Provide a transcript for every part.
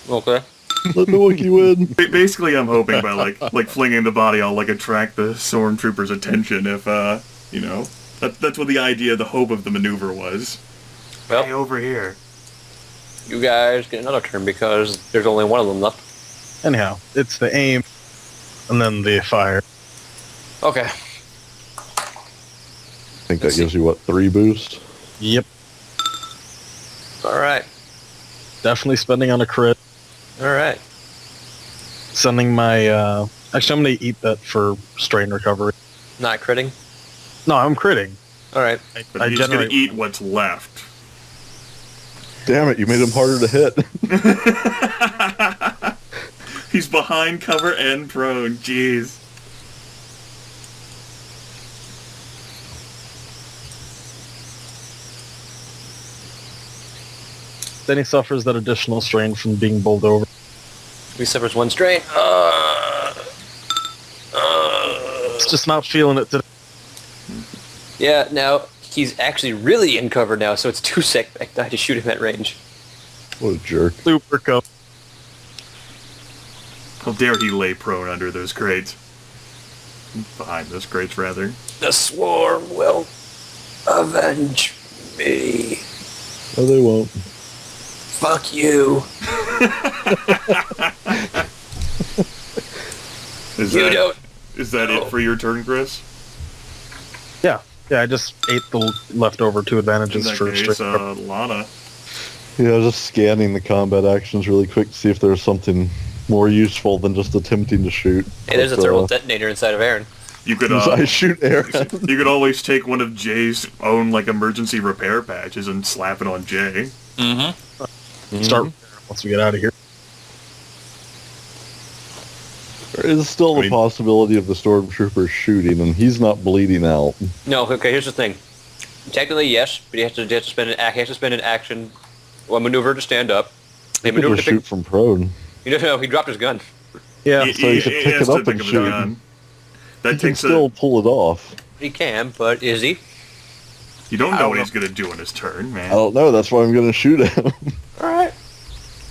Okay. Let the Wookiee win. Basically, I'm hoping by like flinging the body, I'll like attract the stormtrooper's attention. If you know, that's what the idea, the hope of the maneuver was. Well, Hey, over here. you guys get another turn because there's only one of them left. Anyhow, it's the aim, and then the fire. Okay. I think that gives you, what, 3 boost? Yep. All right. Definitely spending on a crit. All right. Sending my, actually I'm going to eat that for strain recovery. Not critting. No, I'm critting. All right. But he's gonna eat what's left. Damn it, you made him harder to hit. He's behind cover and prone. Jeez. Then he suffers that additional strain from being bowled over. He suffers 1 strain. It's just not feeling it today. Yeah, now he's actually really in cover now, so it's 2 setback die to shoot him at range. What a jerk. Super cup. How dare he lay prone under those crates? Behind those crates, rather. The swarm will avenge me. No, they won't. Fuck you. Is that it for your turn, Chris? Yeah, I just ate the leftover 2 advantages In that for case, strain recovery. Lana. Yeah, just scanning the combat actions really quick to see if there's something more useful than just attempting to shoot. Hey, there's a thermal detonator inside of Aaron. You could I shoot Aaron. you could always take one of Jay's own like emergency repair patches and slap it on Jay. Start once we get out of here. There is still the possibility of the stormtrooper shooting, and he's not bleeding out. No, okay, here's the thing. Technically, yes, but he has to spend an action, or maneuver to stand up. He could just shoot from prone. You know, he dropped his gun. Yeah, so you could pick it up and shoot. That he can still pull it off. He can, but is he? You don't know what he's going to do in his turn, man. I don't know. That's why I'm going to shoot him. All right.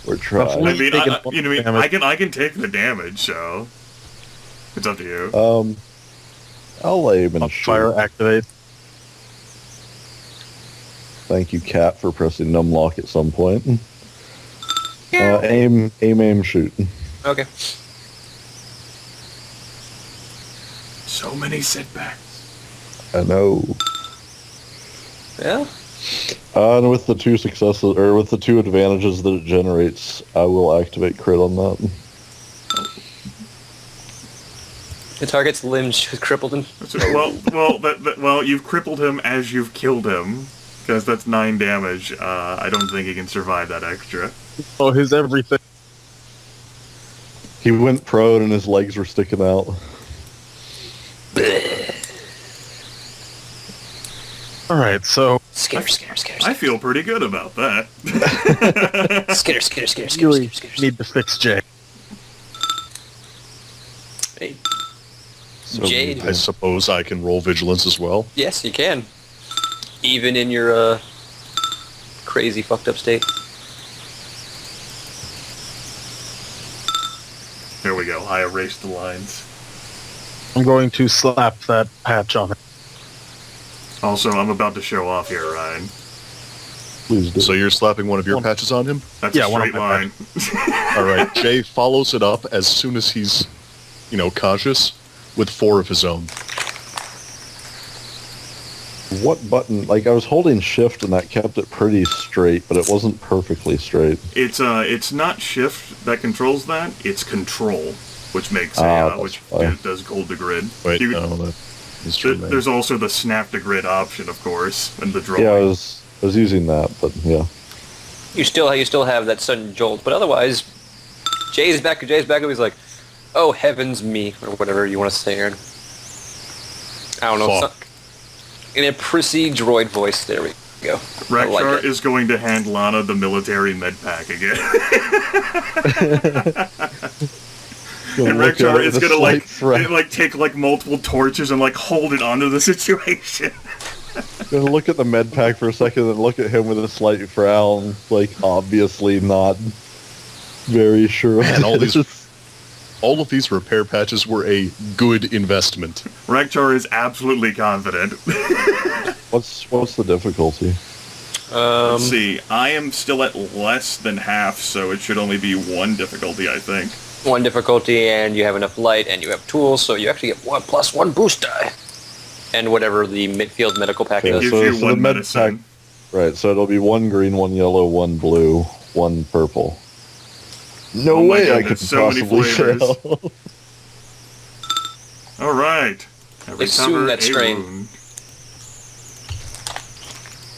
We're trying. I mean, I can take the damage, so it's up to you. I'll aim and shoot. Fire activate. Thank you, Cat, for pressing numlock at some point. Aim, shoot. Okay. So many setbacks. I know. Yeah. And with the 2 successes, or with the 2 advantages that it generates, I will activate crit on that. The target's limbs crippled him. Well, you've crippled him as you've killed him, because that's 9 damage. I don't think he can survive that extra. Oh, his everything. He went prone and his legs were sticking out. Alright, so... Skitter. I feel pretty good about that. Skitter. Really need to fix Jay. Hey. So Jade. I suppose I can roll vigilance as well. Yes, you can. Even in your crazy fucked up state. There we go. I erased the lines. I'm going to slap that patch on it. Also, I'm about to show off here, Ryan. Please do. So you're slapping one of your patches on him? That's Yeah, a one of straight my line. All right. Jay follows it up as soon as he's, conscious with 4 of his own. What button? Like, I was holding shift and that kept it pretty straight, but it wasn't perfectly straight. It's not shift that controls that. It's control, which makes it does gold to grid. Wait, no, that's true. There's also the snap to grid option, of course, and the drawing. Yeah, I was using that, but yeah. You still have that sudden jolt, but otherwise, Jay's back up. He's like, "Oh heavens me," or whatever you want to say, Aaron. I don't know. In a prissy droid voice. There we go. Rakcharr is going to hand Laana the military med pack again. And Rakcharr is gonna take multiple torches and hold it onto the situation. Gonna look at the med pack for a second and look at him with a slight frown, obviously not. very sure. Man, all of these repair patches were a good investment. Rakcharr is absolutely confident. What's the difficulty? Let's see. I am still at less than half, so it should only be 1 difficulty, I think. 1 difficulty, and you have enough light, and you have tools, so you actually get 1+1 boost die. And whatever the midfield medical pack It does. gives so you the 1 med medicine. pack- Right, so it'll be 1 green, 1 yellow, 1 blue, 1 purple. No Oh my way I could goodness, so many possibly flavors. fail. Alright. Assume that strain.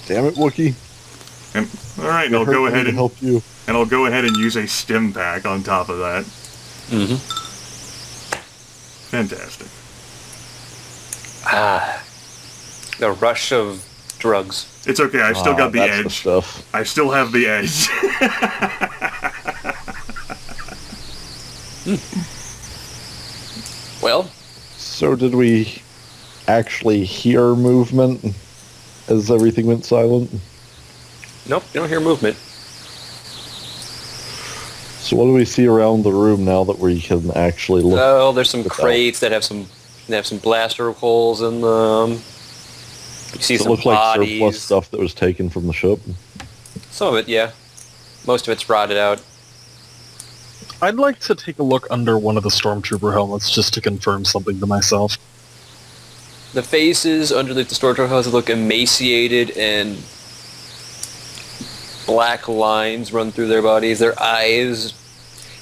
Damn it, Wookiee. Alright, and I'll go ahead to and help you. I'll go ahead and use a stim pack on top of that. Mm-hmm. Fantastic. Ah. The rush of drugs. It's okay, I still got the that's the edge. stuff. I still have the edge. Well, So did we actually hear movement as everything went silent? nope, you don't hear movement. So what do we see around the room now that we can actually look? Oh, there's some without- crates that have some blaster holes in them. You see Does it some look like surplus bodies. stuff that was taken from the ship? Some of it, yeah. Most of it's rotted out. I'd like to take a look under one of the stormtrooper helmets just to confirm something to myself. The faces underneath the stormtrooper houses look emaciated, and black lines run through their bodies. Their eyes,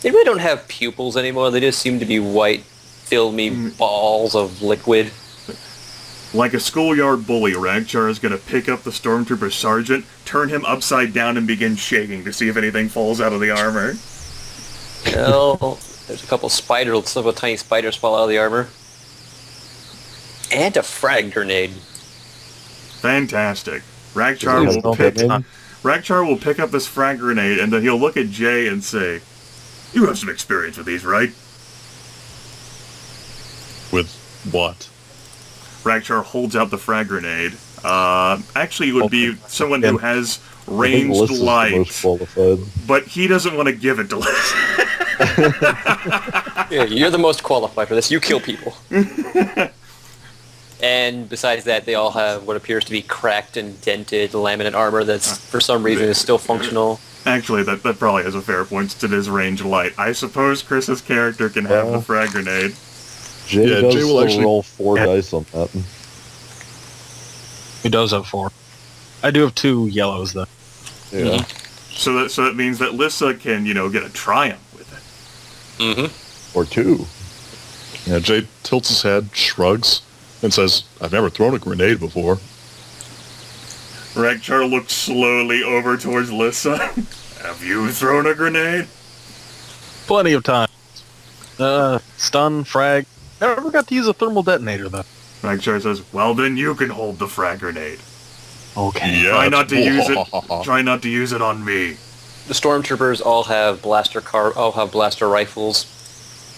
they really don't have pupils anymore. They just seem to be white, filmy balls of liquid. Like a schoolyard bully, Rakcharr is going to pick up the stormtrooper sergeant, turn him upside down, and begin shaking to see if anything falls out of the armor. Well, there's a couple spiders, several tiny spiders fall out of the armor. And a frag grenade. Fantastic. Rakcharr Does he will have pick something? Rakcharr will pick up this frag grenade, and then he'll look at Jay and say, "You have some experience with these, right?" With what? Rakcharr holds out the frag grenade. Actually, it would be someone who has I think ranged Lissa's the most light, qualified. but he doesn't want to give it to Lissa. Yeah, you're the most qualified for this. You kill people. And besides that, they all have what appears to be cracked and dented laminate armor that's, for some reason, is still functional. Actually, that probably has a fair point since it is ranged light. I suppose Chris's character can have the frag grenade. Jay Yeah, does Jay will still actually- roll 4 dice on that. He does have 4. I do have 2 yellows, though. Yeah. So that means that Lissa can, get a triumph with it. Mm-hmm. Or 2. Yeah, Jay tilts his head, shrugs, and says, "I've never thrown a grenade before." Rakcharr looks slowly over towards Lissa. Have you thrown a grenade? Plenty of time. Stun, frag. Never got to use a thermal detonator, though. Rakcharr says, "Well, then you can hold the frag grenade. Okay. Yeah. Try not to use it. Try not to use it on me." The stormtroopers all have blaster rifles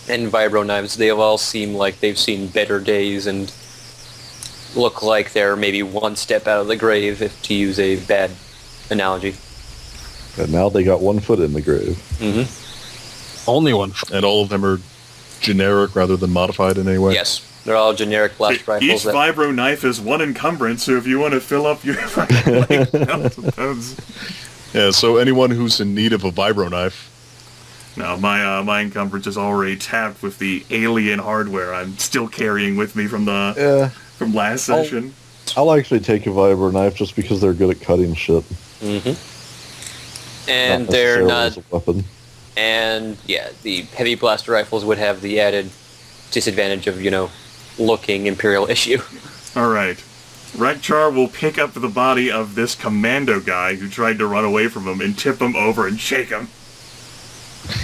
and vibro knives. They all seem like they've seen better days and look like they're maybe one step out of the grave, if to use a bad analogy. And now they got 1 foot in the grave. Mm-hmm. Only one. And all of them are generic rather than modified in any way? Yes, they're all generic blaster Each rifles. that- vibro knife is 1 encumbrance, so if you want to fill up your Yeah, so anyone who's in need of a vibro knife, No, my encumbrance is already tapped with the alien hardware I'm still carrying with me from Yeah. from last session. I'll actually take a vibro knife just because they're good at cutting shit. Mm-hmm. And they're necessarily not. as a weapon. And yeah, the heavy blaster rifles would have the added disadvantage of, looking Imperial issue. All right. Rakcharr will pick up the body of this commando guy who tried to run away from him and tip him over and shake him.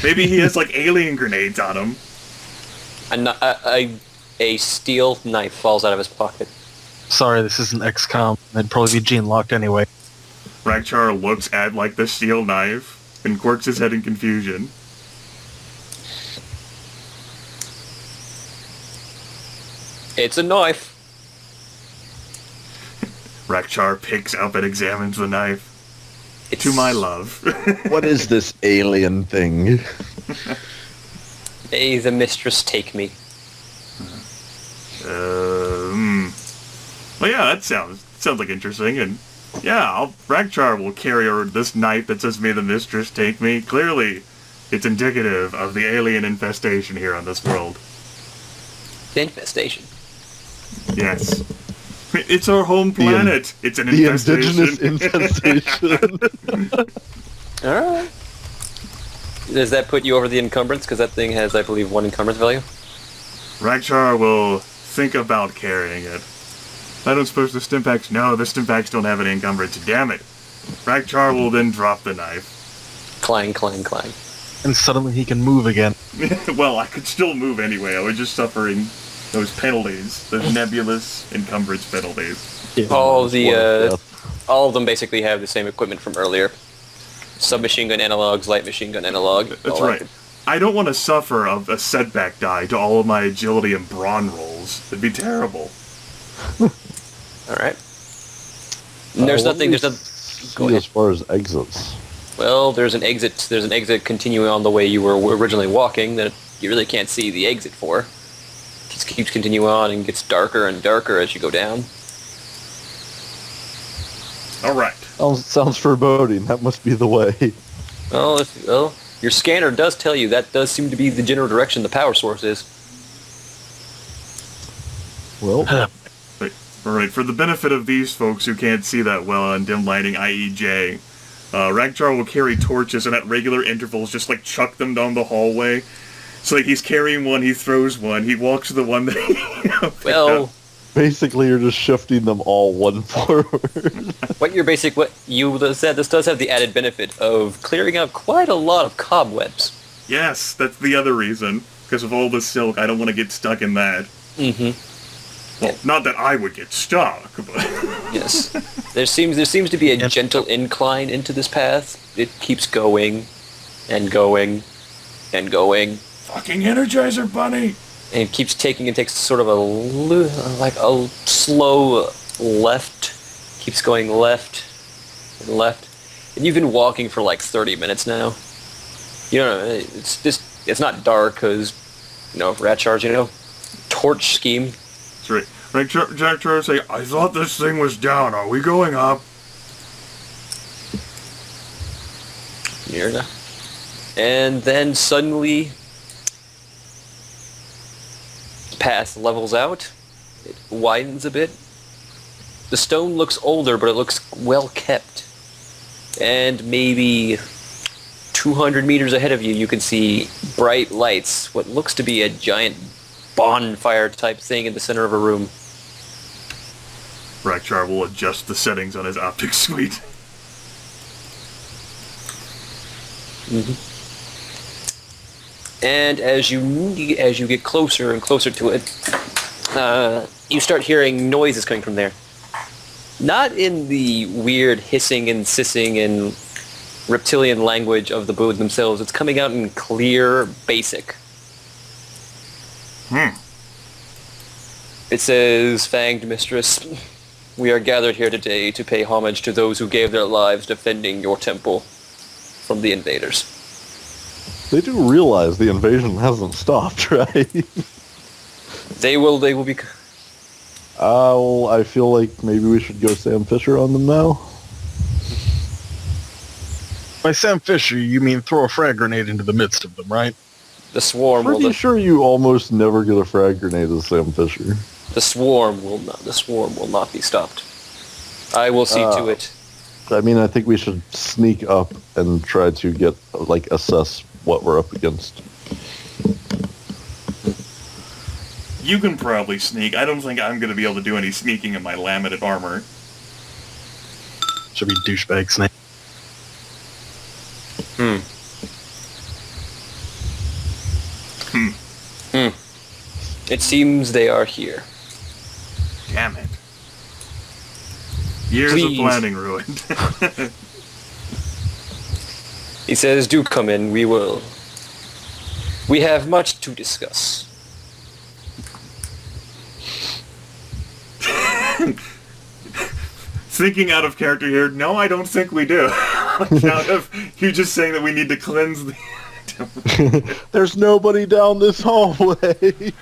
Maybe he has, alien grenades on him. A steel knife falls out of his pocket. Sorry, this isn't XCOM. I'd probably be gene-locked anyway. Rakcharr looks at, the steel knife and quirks his head in confusion. It's a knife. Rakcharr picks up and examines the knife. It's, To my love. What is this alien thing? May the mistress take me. Well, yeah, that sounds like interesting, and yeah, Rakcharr will carry over this knife that says, "May the mistress take me." Clearly, it's indicative of the alien infestation here on this world. The infestation. Yes. It's our home planet. It's an The infestation. indigenous infestation. Alright. Does that put you over the encumbrance? Because that thing has, I believe, 1 encumbrance value. Rakcharr will think about carrying it. I don't suppose the Stimpaks... No, the Stimpaks don't have any encumbrance. Damn it. Rakcharr will then drop the knife. Clang, clang, clang. And suddenly he can move again. Well, I could still move anyway. I was just suffering those penalties. Those nebulous encumbrance penalties. All Death. all of them basically have the same equipment from earlier. Submachine gun analogs, light machine gun analog. That's all right. that. I don't want to suffer a setback die to all of my agility and brawn rolls. It'd be terrible. Alright. There's nothing, go See ahead. as far as exits. Well, there's an exit continuing on the way you were originally walking that you really can't see the exit for. Just keeps continuing on and gets darker and darker as you go down. Alright. Sounds foreboding. That must be the way. Well, your scanner does tell you that does seem to be the general direction the power source is. Well, Alright, for the benefit of these folks who can't see that well on dim lighting, i.e. Jay, Rakcharr will carry torches and at regular intervals just like chuck them down the hallway. So like he's carrying one, he throws one, he walks to the one that he picked Well, up. basically you're just shifting them all one forward. what you said, this does have the added benefit of clearing out quite a lot of cobwebs. Yes, that's the other reason. Because of all the silk, I don't want to get stuck in that. Mm-hmm. Well, not that I would get stuck, but... Yes. There seems to be a gentle incline into this path. It keeps going and going and going. Fucking Energizer Bunny! And it takes sort of a slow left. Keeps going left and left. And you've been walking for like 30 minutes now. You know, it's not dark because, Rakcharr's, torch scheme. That's right. Rakcharr say, I thought this thing was down. Are we going up? And then suddenly, the path levels out. It widens a bit. The stone looks older, but it looks well kept. And maybe 200 meters ahead of you, you can see bright lights, what looks to be a giant bonfire type thing in the center of a room. Rakcharr will adjust the settings on his optic suite. And as you get closer and closer to it, you start hearing noises coming from there. Not in the weird hissing and sissing and reptilian language of the Bood themselves. It's coming out in clear, basic. It says, Fanged Mistress, we are gathered here today to pay homage to those who gave their lives defending your temple from the invaders. They do realize the invasion hasn't stopped, right? They will be... I feel like maybe we should go Sam Fisher on them now. By Sam Fisher, you mean throw a frag grenade into the midst of them, right? The swarm will... Pretty sure you almost never get a frag grenade as Sam Fisher. The swarm will not be stopped. I will see to it. I mean, I think we should sneak up and try to assess what we're up against. You can probably sneak. I don't think I'm going to be able to do any sneaking in my laminate armor. Should be douchebag snake. It seems they are here. Damn it. Years Please. of planning ruined. He says, do come in, we will. We have much to discuss. Thinking out of character here, no, I don't think we do. account of you just saying that we need to cleanse the... There's nobody down this hallway.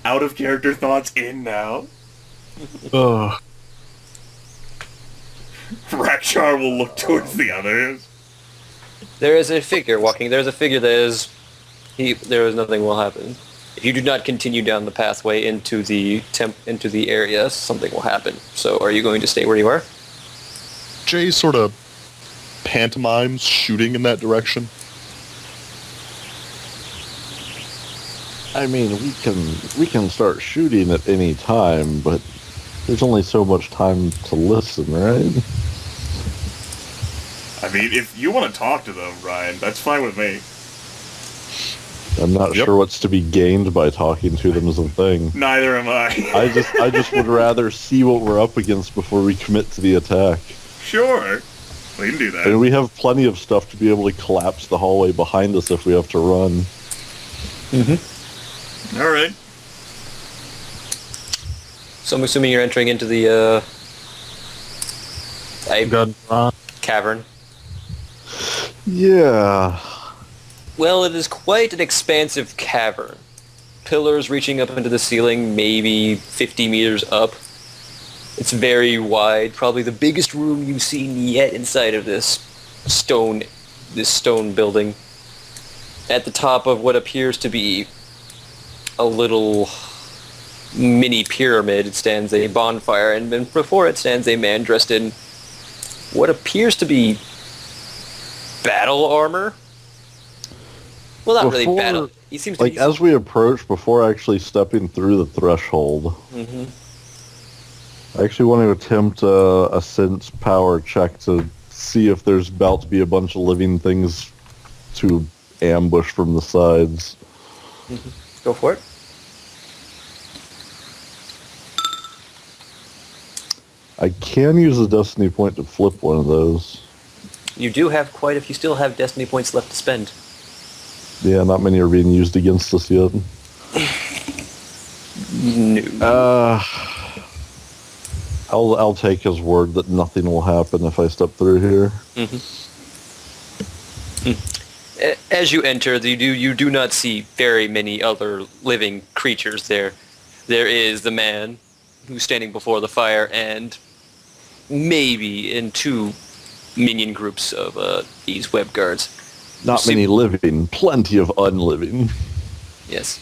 Out of character thoughts in now. Ugh. Rakcharr will look towards the others. There is a figure walking. There's a figure that is... there is nothing will happen. If you do not continue down the pathway into the area, something will happen. So are you going to stay where you are? Jay sort of pantomimes shooting in that direction. I mean, we can start shooting at any time, but there's only so much time to listen, right? I mean, if you want to talk to them, Ryan, that's fine with me. I'm not sure what's to be gained by talking to them as a thing. Neither am I. I just would rather see what we're up against before we commit to the attack. Sure. We can do that. And we have plenty of stuff to be able to collapse the hallway behind us if we have to run. Mm-hmm. All right. So I'm assuming you're entering into the God, cavern. Yeah. Well, it is quite an expansive cavern. Pillars reaching up into the ceiling, maybe 50 meters up. It's very wide, probably the biggest room you've seen yet inside of this stone building. At the top of what appears to be a little mini pyramid stands a bonfire, and then before it stands a man dressed in what appears to be battle armor. Well, not really battle. He seems to like be... as we approach, before actually stepping through the threshold, I actually want to attempt a sense power check to see if there's about to be a bunch of living things to ambush from the sides. Go for it. I can use a destiny point to flip one of those. You do have quite a few. Still have destiny points left to spend. Yeah, not many are being used against us yet. No. I'll take his word that nothing will happen if I step through here. As you enter, you do not see very many other living creatures there. There is the man who's standing before the fire, and maybe in two minion groups of these web guards. Not many living, plenty of unliving. Yes.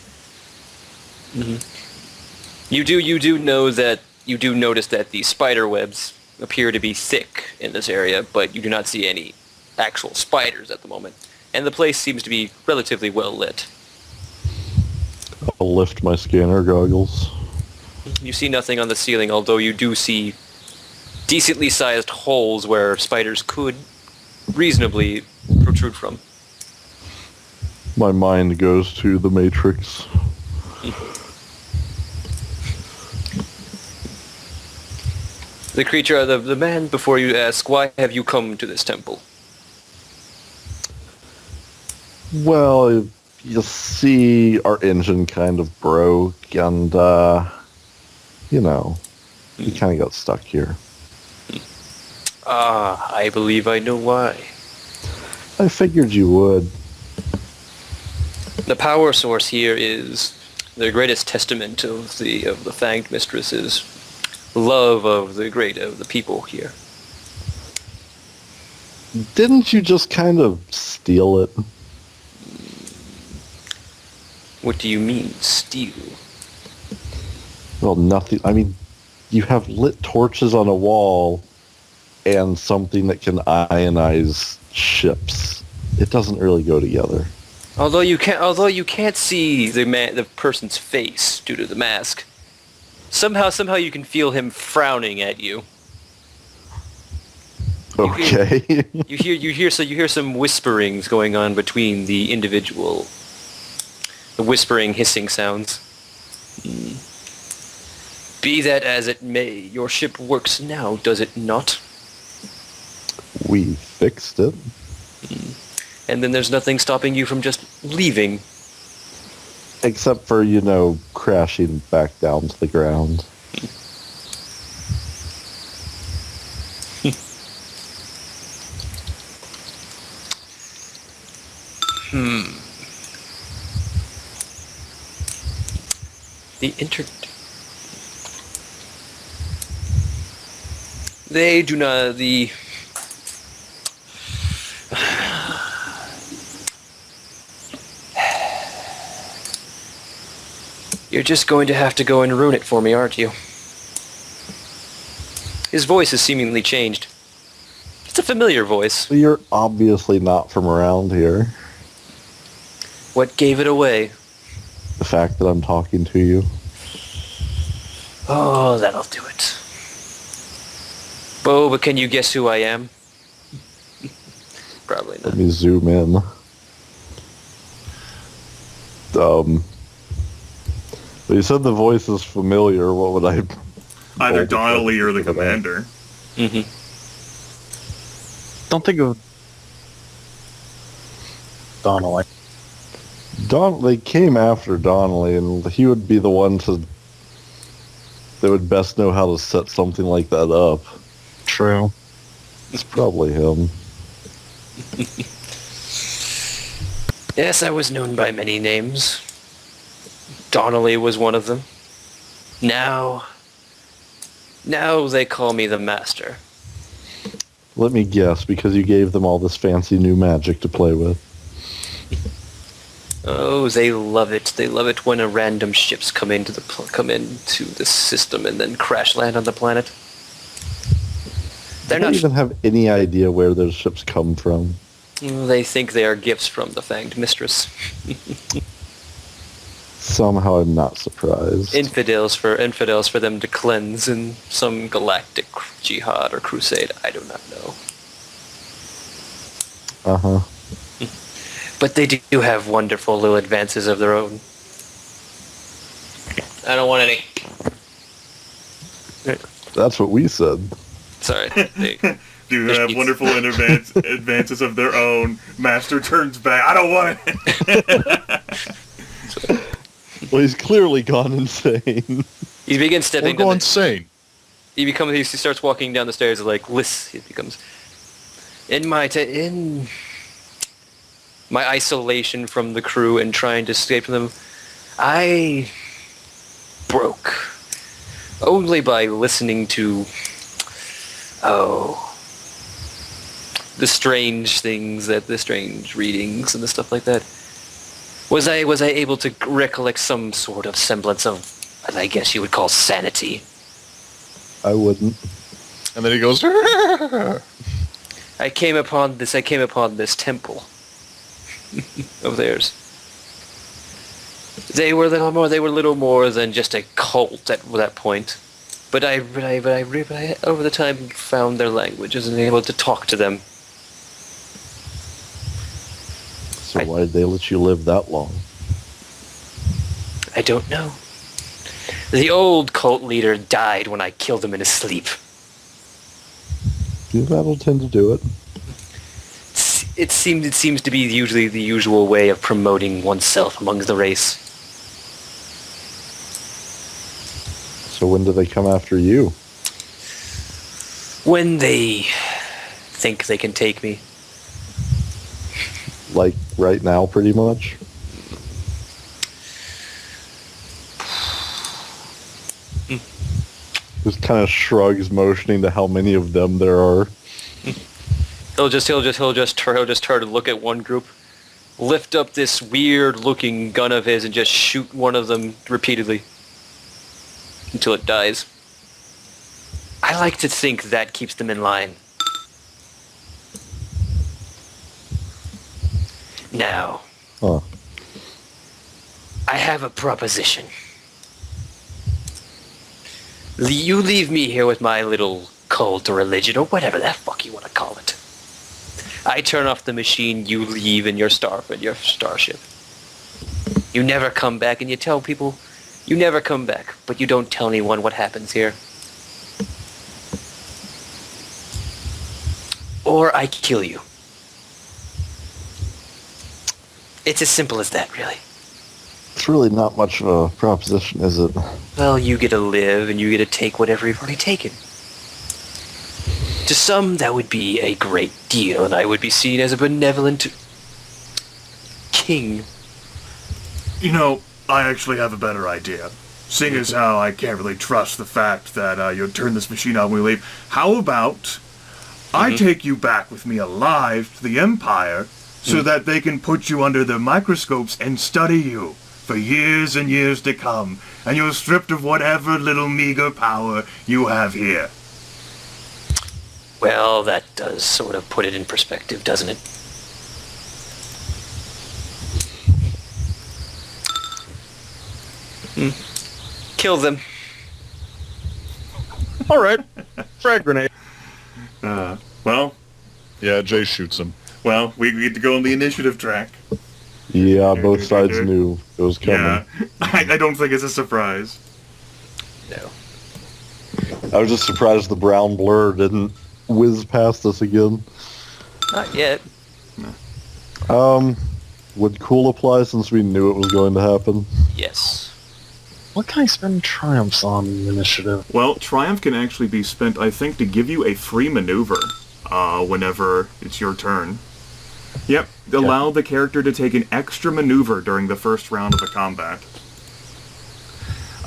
You do know that you do notice that the spider webs appear to be thick in this area, but you do not see any actual spiders at the moment. And the place seems to be relatively well lit. I'll lift my scanner goggles. You see nothing on the ceiling, although you do see decently sized holes where spiders could reasonably protrude from. My mind goes to the Matrix. The creature, the man before you ask, why have you come to this temple? Well, you see, our engine kind of broke, and, you know, we kind of got stuck here. Ah, I believe I know why. I figured you would. The power source here is the greatest testament of the Fanged Mistress's love of the people here. Didn't you just kind of steal it? What do you mean, steal? Well, nothing. I mean, you have lit torches on a wall and something that can ionize ships. It doesn't really go together. Although you can't see the person's face due to the mask. Somehow you can feel him frowning at you. Okay. You hear some whisperings going on between the individual. The whispering, hissing sounds. Be that as it may, your ship works now, does it not? We fixed it. And then there's nothing stopping you from just leaving. Except for, you know, crashing back down to the ground. The They do not... The... You're just going to have to go and ruin it for me, aren't you? His voice has seemingly changed. It's a familiar voice. Well, you're obviously not from around here. What gave it away? The fact that I'm talking to you. Oh, that'll do it. Bo, but can you guess who I am? Probably not. Let me zoom in. Well, you said the voice is familiar. What would I... Either Donnelly or the commander. Mm-hmm. Don't think of Donnelly. They came after Donnelly, and he would be the one to... They would best know how to set something like that up. True. It's probably him. Yes, I was known by many names. Donnelly was one of them. Now they call me the Master. Let me guess, because you gave them all this fancy new magic to play with. Oh, they love it. They love it when a random ships come into the system and then crash land on the planet. They don't even have any idea where those ships come from. They think they are gifts from the Fanged Mistress. Somehow I'm not surprised. Infidels for them to cleanse in some galactic jihad or crusade. I do not know. Uh-huh. But they do have wonderful little advances of their own. I don't want any. That's what we said. Sorry. Do have wonderful advances of their own. Master turns back. I don't want it. Well, he's clearly gone insane. He begins stepping. Or go insane. He starts walking down the stairs like Lissa. He becomes in my isolation from the crew and trying to escape from them. I broke only by listening to the strange things, the strange readings and the stuff like that. Was I able to recollect some sort of semblance of, I guess you would call, sanity? I wouldn't. And then he goes, I came upon this temple of theirs. They were little more than just a cult at that point. But I over the time found their languages and able to talk to them. So why did they let you live that long? I don't know. The old cult leader died when I killed him in his sleep. Yeah, that'll tend to do it. It seems to be usually the usual way of promoting oneself among the race. So when do they come after you? When they think they can take me. Like right now, pretty much? Just kind of shrugs, motioning to how many of them there are. He'll just turn to look at one group, lift up this weird-looking gun of his, and just shoot one of them repeatedly until it dies. I like to think that keeps them in line. Now, I have a proposition. You leave me here with my little cult or religion or whatever the fuck you want to call it. I turn off the machine, you leave in your starship. You never come back, and you tell people you never come back, but you don't tell anyone what happens here. Or I kill you. It's as simple as that, really. It's really not much of a proposition, is it? Well, you get to live, and you get to take whatever you've already taken. To some, that would be a great deal, and I would be seen as a benevolent king. You know, I actually have a better idea. Seeing as how I can't really trust the fact that you'll turn this machine on when we leave, how about I take you back with me alive to the Empire so that they can put you under their microscopes and study you for years and years to come, and you're stripped of whatever little meager power you have here. Well, that does sort of put it in perspective, doesn't it? Kill them. All right. Frag grenade. Well, Yeah, Jay shoots him. we get to go on the initiative track. Yeah, both sides knew it was coming. Yeah, I don't think it's a surprise. No. I was just surprised the brown blur didn't whiz past us again. Not yet. Would cool apply since we knew it was going to happen? Yes. What can I spend triumphs on in initiative? Well, Triumph can actually be spent, I think, to give you a free maneuver whenever it's your turn. Yep, allow the character to take an extra maneuver during the first round of a combat.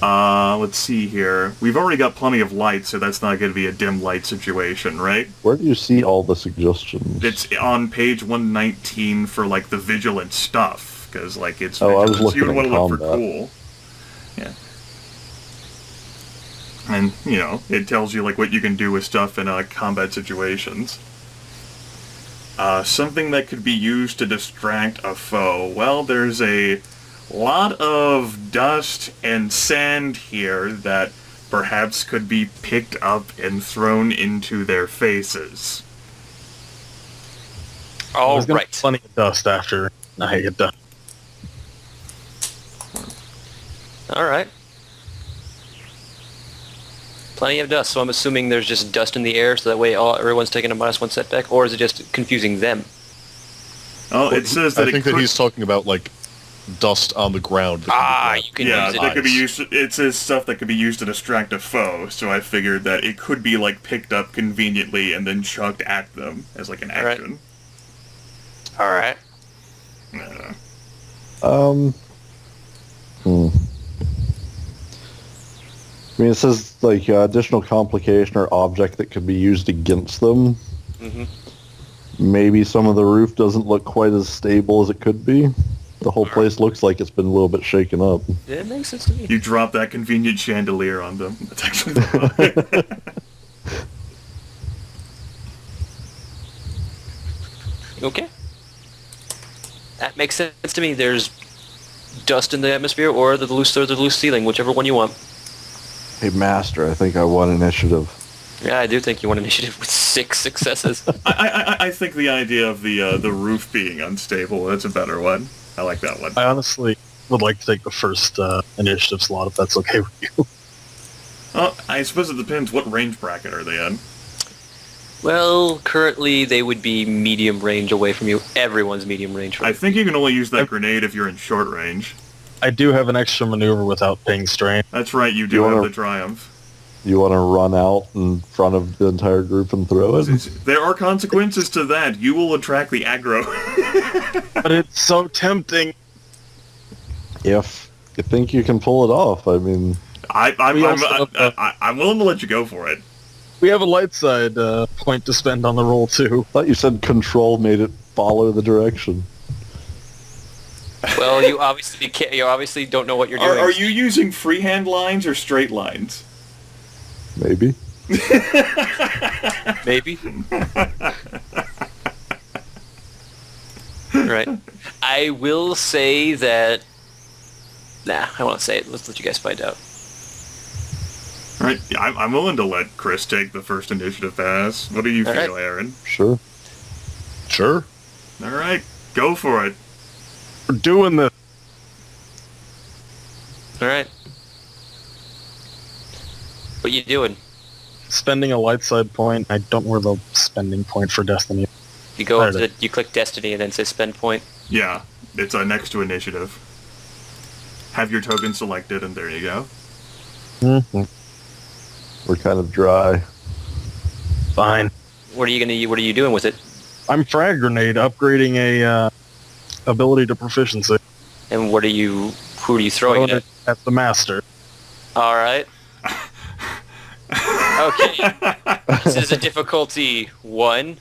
Let's see here. We've already got plenty of light, so that's not going to be a dim light situation, right? Where do you see all the suggestions? It's on page 119 for, like, the vigilant stuff, because, like, it's Oh, I was vigilance. You would looking want to at look for combat. cool. Yeah. And, you know, it tells you, like, what you can do with stuff in combat situations. Something that could be used to distract a foe. Well, there's a lot of dust and sand here that perhaps could be picked up and thrown into their faces. All There's gonna be right. plenty of dust after I get done. All right. Plenty of dust, so I'm assuming there's just dust in the air, so that way everyone's taking a -1 setback, or is it just confusing them? Oh, it says that I think it that could... he's talking about, like, dust on the ground. that can be You can Yeah, use it. that could be used. It says stuff that could be used to distract a foe, so I figured that it could be like picked up conveniently and then chucked at them as like an All right. action. All right. I mean, it says, like, additional complication or object that could be used against them. Mhm. Maybe some of the roof doesn't look quite as stable as it could be. The whole place looks like it's been a little bit shaken up. Yeah, it makes sense to me. You drop that convenient chandelier on them. That's actually the Okay. That makes sense to me. There's dust in the atmosphere or the loose ceiling, whichever one you want. Hey, Master, I think I won initiative. Yeah, I do think you want initiative with 6 successes. I think the idea of the roof being unstable, that's a better one. I like that one. I honestly would like to take the first initiative slot if that's okay with you. I suppose it depends. What range bracket are they in? Well, currently they would be medium range away from you. Everyone's medium range. I think you can only use that grenade if you're in short range. I do have an extra maneuver without ping strain. That's right, you do You have wanna- the Triumph. You want to run out in front of the entire group and throw it? There are consequences to that. You will attract the aggro. But it's so tempting. If you think you can pull it off, I mean... I'm willing to let you go for it. We have a light side point to spend on the roll too. I thought you said control made it follow the direction. Well, you obviously can't. You obviously don't know what you're doing. Are you using freehand lines or straight lines? Maybe. Maybe. Right. I will say that... Nah, I won't say it. Let's let you guys find out. All right, yeah, I'm willing to let Chris take the first initiative pass. What do you All feel, right. Aaron? Sure. Sure. All right, go for it. We're doing this. All right. What you doing? Spending a light side point. I don't know where the spending point for Destiny. You go up There to you click Destiny and then say spend point. Yeah, it's next to initiative. Have your token selected, and there you go. Mm-hmm. We're kind of dry. Fine. What are you doing with it? I'm frag grenade upgrading a ability to proficiency. And who are you throwing it at? At the master. All right. Okay. This is a difficulty 1.